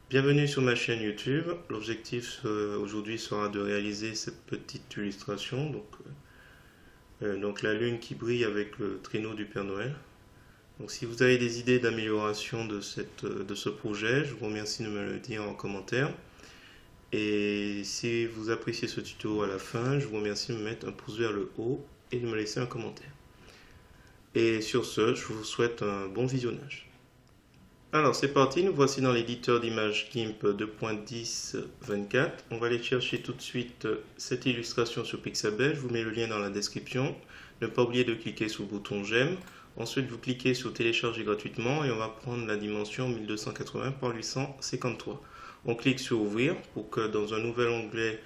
Bienvenue sur ma chaîne YouTube. L'objectif aujourd'hui sera de réaliser cette petite illustration. Donc la lune qui brille avec le traîneau du Père Noël. Donc si vous avez des idées d'amélioration de ce projet, je vous remercie de me le dire en commentaire. Et si vous appréciez ce tuto à la fin, je vous remercie de me mettre un pouce vers le haut et de me laisser un commentaire. Et sur ce, je vous souhaite un bon visionnage. Alors c'est parti, nous voici dans l'éditeur d'images GIMP 2.10.24. On va aller chercher tout de suite cette illustration sur Pixabay. Je vous mets le lien dans la description. Ne pas oublier de cliquer sur le bouton j'aime. Ensuite vous cliquez sur télécharger gratuitement et on va prendre la dimension 1280 par 853. On clique sur ouvrir pour que dans un nouvel onglet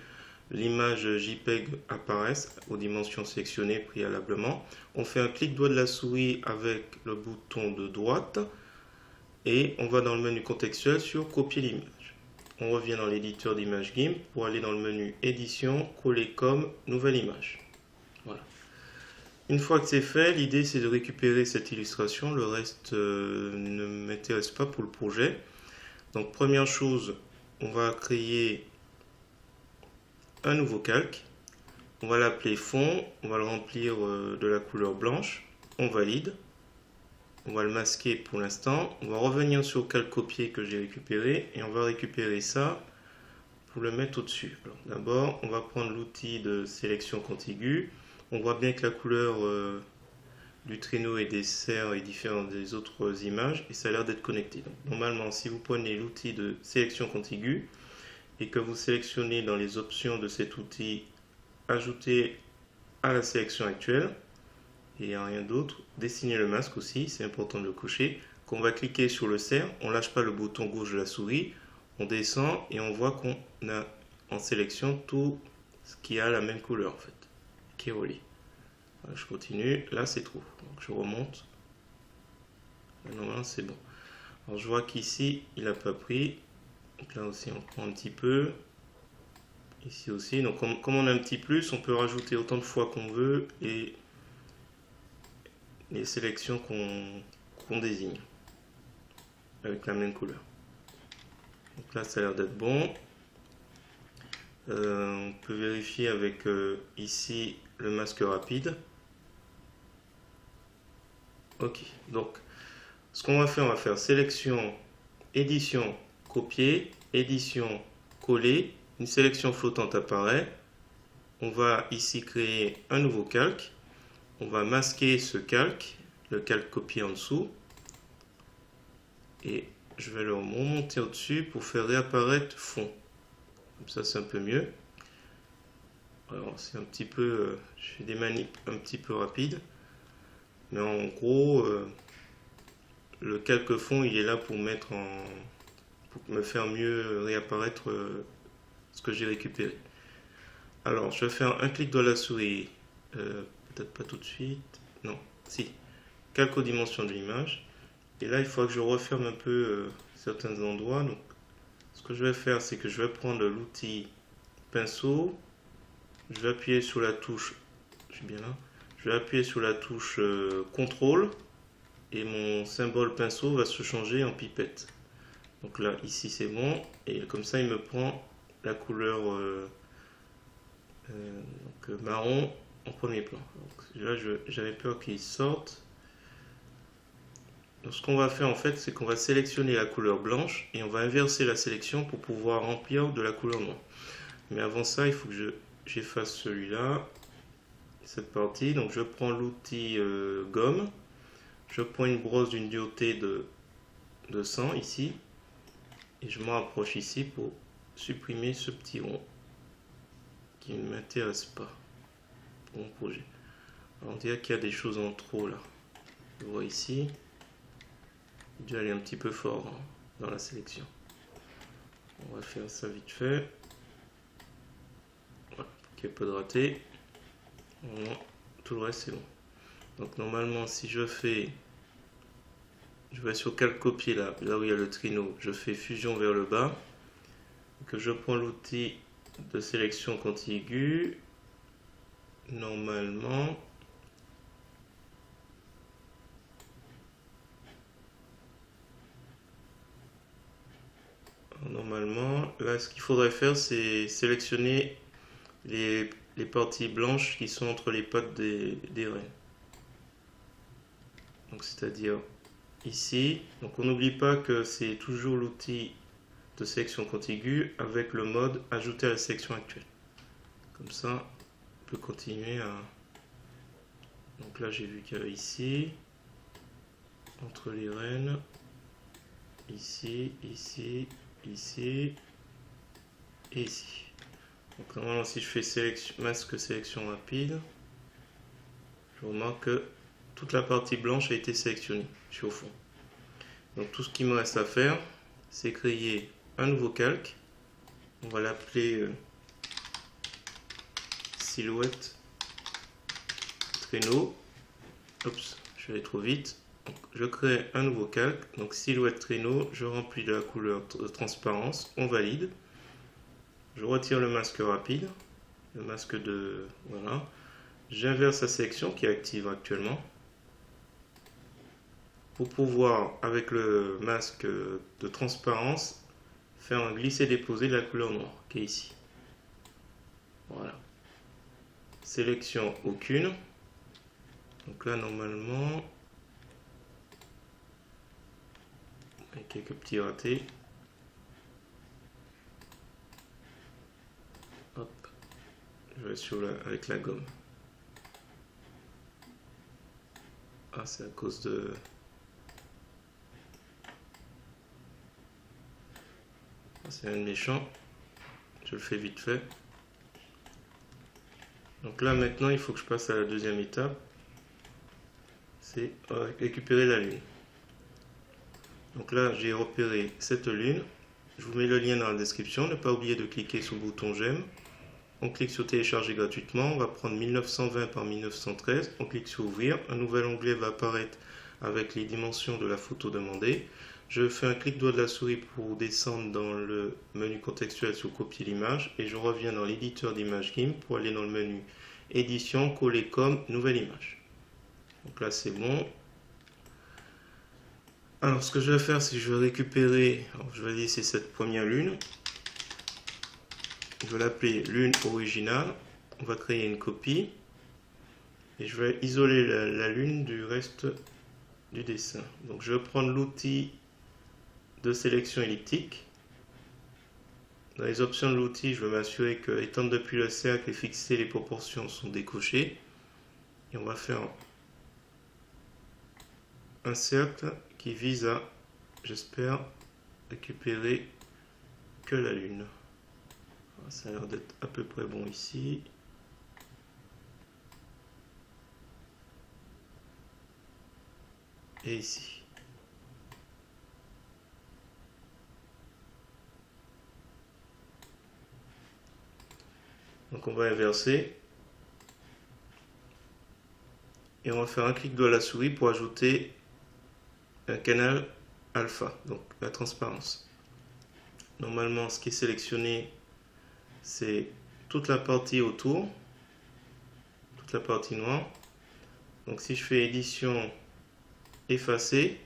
l'image JPEG apparaisse aux dimensions sélectionnées préalablement. On fait un clic droit de la souris avec le bouton de droite. Et on va dans le menu contextuel sur copier l'image. On revient dans l'éditeur d'image GIMP pour aller dans le menu édition, coller comme, nouvelle image. Voilà. Une fois que c'est fait, l'idée c'est de récupérer cette illustration. Le reste ne m'intéresse pas pour le projet. Donc première chose, on va créer un nouveau calque. On va l'appeler fond. On va le remplir de la couleur blanche. On valide. On va le masquer pour l'instant. On va revenir sur le calque copié que j'ai récupéré et on va récupérer ça pour le mettre au-dessus. D'abord, on va prendre l'outil de sélection contiguë. On voit bien que la couleur du traîneau et des serres est différente des autres images et ça a l'air d'être connecté. Donc, normalement, si vous prenez l'outil de sélection contiguë et que vous sélectionnez dans les options de cet outil ajouter à la sélection actuelle, il n'y a rien d'autre. Dessiner le masque aussi, c'est important de le cocher. Quand on va cliquer sur le cerf, on ne lâche pas le bouton gauche de la souris, on descend et on voit qu'on a en sélection tout ce qui a la même couleur en fait, qui est relié. Voilà, je continue, là c'est trop, donc je remonte. Là, normalement c'est bon. Alors je vois qu'ici il n'a pas pris, donc là aussi on prend un petit peu. Ici aussi, donc comme on a un petit plus, on peut rajouter autant de fois qu'on veut et les sélections qu'on désigne avec la même couleur. Donc là, ça a l'air d'être bon. On peut vérifier avec ici le masque rapide. Ok, donc ce qu'on va faire, on va faire sélection, édition, copier, édition, coller. Une sélection flottante apparaît. On va ici créer un nouveau calque. On va masquer ce calque, le calque copié en dessous. Et je vais le remonter au-dessus pour faire réapparaître fond. Comme ça, c'est un peu mieux. Alors, c'est un petit peu... je fais des manips un petit peu rapides. Mais en gros, le calque fond, il est là pour pour me faire mieux réapparaître ce que j'ai récupéré. Alors, je vais faire un clic de la souris. Peut-être pas tout de suite. Non, si. Calque aux dimensions de l'image. Et là, il faut que je referme un peu certains endroits. Donc, ce que je vais faire, c'est que je vais prendre l'outil pinceau. Je vais appuyer sur la touche. Je suis bien là. Je vais appuyer sur la touche contrôle. Et mon symbole pinceau va se changer en pipette. Donc là, ici, c'est bon. Et comme ça, il me prend la couleur marron en premier plan. Donc là, j'avais peur qu'il sorte. Donc ce qu'on va faire en fait, c'est qu'on va sélectionner la couleur blanche et on va inverser la sélection pour pouvoir remplir de la couleur noire. Mais avant ça, il faut que j'efface celui-là, cette partie. Donc je prends l'outil gomme, je prends une brosse d'une dureté de 100 ici et je m'en rapproche ici pour supprimer ce petit rond qui ne m'intéresse pas pour mon projet. Alors, on dirait qu'il y a des choses en trop là. Je vois ici. J'ai dû aller un petit peu fort dans la sélection. On va faire ça vite fait. Voilà, pour qu'il n'y ait pas de raté. Voilà, tout le reste c'est bon. Donc normalement si je vais sur calque copier là où il y a le traîneau, je fais fusion vers le bas. Que je prends l'outil de sélection contiguë. Normalement, Alors, normalement, là, ce qu'il faudrait faire, c'est sélectionner les parties blanches qui sont entre les pattes des rennes. Donc, c'est-à-dire ici. Donc, on n'oublie pas que c'est toujours l'outil de sélection contiguë avec le mode ajouter à la sélection actuelle. Comme ça, on peut continuer à... Donc là, j'ai vu qu'il y avait ici, entre les rennes, ici, ici, ici et ici. Donc normalement, si je fais masque sélection rapide, je remarque que toute la partie blanche a été sélectionnée. Je suis au fond. Donc tout ce qui me reste à faire, c'est créer un nouveau calque. On va l'appeler silhouette traîneau. Oups, je suis allé trop vite. Donc, je crée un nouveau calque. Donc silhouette traîneau, je remplis de la couleur de transparence. On valide. Je retire le masque rapide. Le masque de... Voilà. J'inverse la sélection qui est active actuellement. Pour pouvoir, avec le masque de transparence, faire un glisser-déposer de la couleur noire qui est ici. Voilà. Sélection aucune. Donc là, normalement, avec quelques petits ratés. Hop. Je vais sur avec la gomme. Ah, c'est à cause de... C'est un méchant. Je le fais vite fait. Donc là maintenant il faut que je passe à la deuxième étape. C'est récupérer la lune. Donc là j'ai repéré cette lune. Je vous mets le lien dans la description. Ne pas oublier de cliquer sur le bouton j'aime. On clique sur télécharger gratuitement. On va prendre 1920 par 1913. On clique sur ouvrir. Un nouvel onglet va apparaître avec les dimensions de la photo demandée. Je fais un clic droit de la souris pour descendre dans le menu contextuel sur copier l'image et je reviens dans l'éditeur d'image GIMP pour aller dans le menu édition, coller comme nouvelle image. Donc là c'est bon. Alors ce que je vais faire, c'est que je vais récupérer, je vais laisser cette première lune. Je vais l'appeler lune originale. On va créer une copie et je vais isoler la lune du reste du dessin. Donc je vais prendre l'outil de sélection elliptique. Dans les options de l'outil, je vais m'assurer que étendre depuis le cercle et fixer les proportions sont décochées. Et on va faire un cercle qui vise à, j'espère, récupérer que la lune. Ça a l'air d'être à peu près bon ici. Et ici. Donc on va inverser. Et on va faire un clic droit à la souris pour ajouter un canal alpha, donc la transparence. Normalement, ce qui est sélectionné, c'est toute la partie autour, toute la partie noire. Donc si je fais édition, effacer,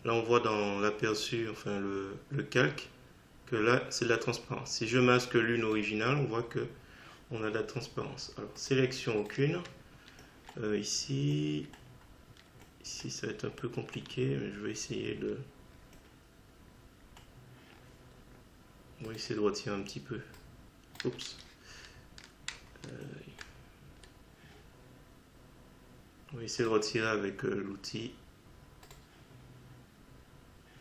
là on voit dans l'aperçu, enfin le calque, que là c'est de la transparence. Si je masque lune originale, on voit que on a de la transparence. Alors sélection aucune. Ici ça va être un peu compliqué, mais je vais essayer de... On va essayer de retirer un petit peu. Oups. On va essayer de retirer avec l'outil.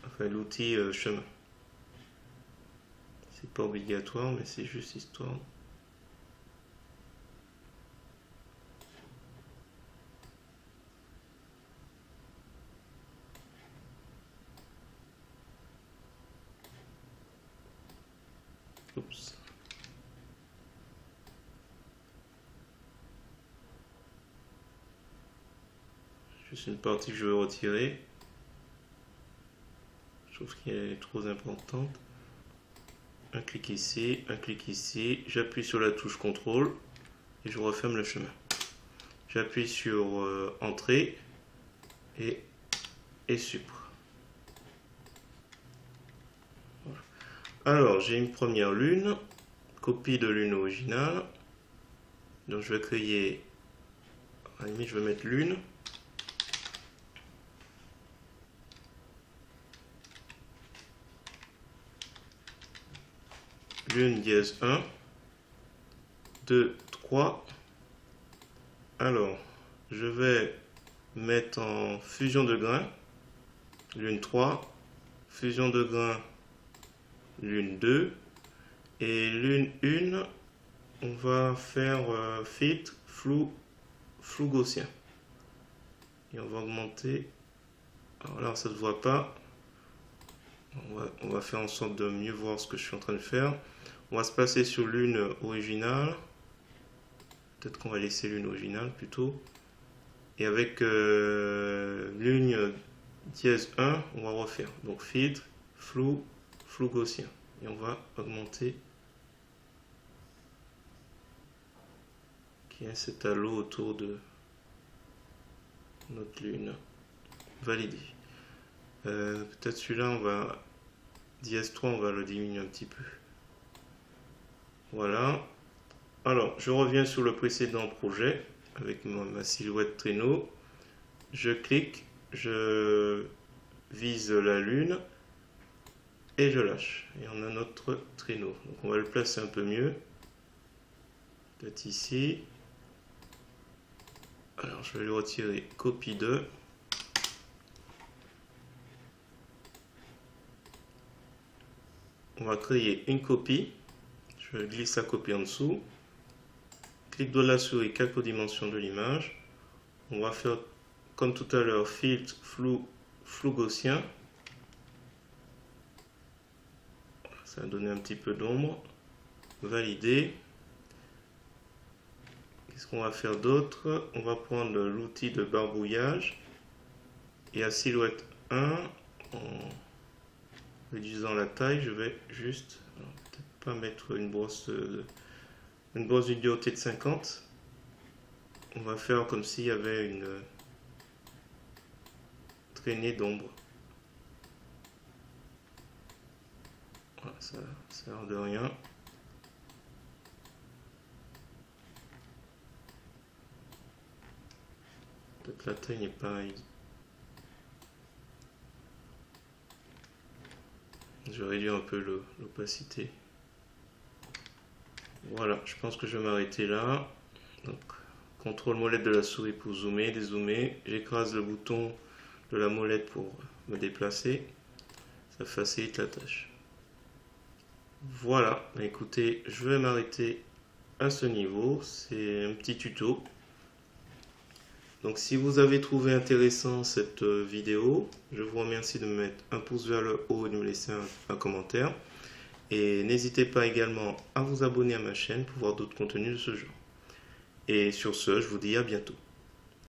Enfin l'outil chemin. C'est pas obligatoire, mais c'est juste histoire. Oups. Juste une partie que je veux retirer. Je trouve qu'elle est trop importante. Un clic ici, j'appuie sur la touche contrôle et je referme le chemin. J'appuie sur entrée et supre. Voilà. Alors, j'ai une première lune, copie de lune originale. Donc je vais créer, à la limite je vais mettre lune. Lune dièse 1, 2, 3. Alors, je vais mettre en fusion de grains, lune 3, fusion de grains, lune 2, et lune 1, on va faire filtre, flou gaussien. Et on va augmenter, alors là ça ne se voit pas, on va faire en sorte de mieux voir ce que je suis en train de faire. On va se placer sur lune originale. Peut-être qu'on va laisser lune originale plutôt. Et avec lune dièse 1, on va refaire. Donc filtre, flou gaussien. Et on va augmenter qu'il y ait cet halo autour de notre lune. Validé. Peut-être celui-là, on va dièse 3, on va le diminuer un petit peu. Voilà. Alors, je reviens sur le précédent projet avec ma silhouette traîneau. Je clique, je vise la lune et je lâche. Et on a notre traîneau. Donc, on va le placer un peu mieux. Peut-être ici. Alors, je vais lui retirer copie 2. On va créer une copie. Je glisse la copie en dessous. Clic droit de la souris, calque aux dimensions de l'image. On va faire comme tout à l'heure, filtre, flou gaussien. Ça va donner un petit peu d'ombre. Valider. Qu'est-ce qu'on va faire d'autre? On va prendre l'outil de barbouillage. Et à silhouette 1, en réduisant la taille, je vais juste, peut-être pas mettre une brosse d'une dureté de 50. On va faire comme s'il y avait une traînée d'ombre. Voilà, ça sert de rien. Peut-être la taille n'est pas... Je réduis un peu l'opacité. Voilà, je pense que je vais m'arrêter là. Donc, contrôle molette de la souris pour zoomer, dézoomer. J'écrase le bouton de la molette pour me déplacer. Ça facilite la tâche. Voilà, écoutez, je vais m'arrêter à ce niveau. C'est un petit tuto. Donc si vous avez trouvé intéressant cette vidéo, je vous remercie de me mettre un pouce vers le haut et de me laisser un commentaire. Et n'hésitez pas également à vous abonner à ma chaîne pour voir d'autres contenus de ce genre. Et sur ce, je vous dis à bientôt.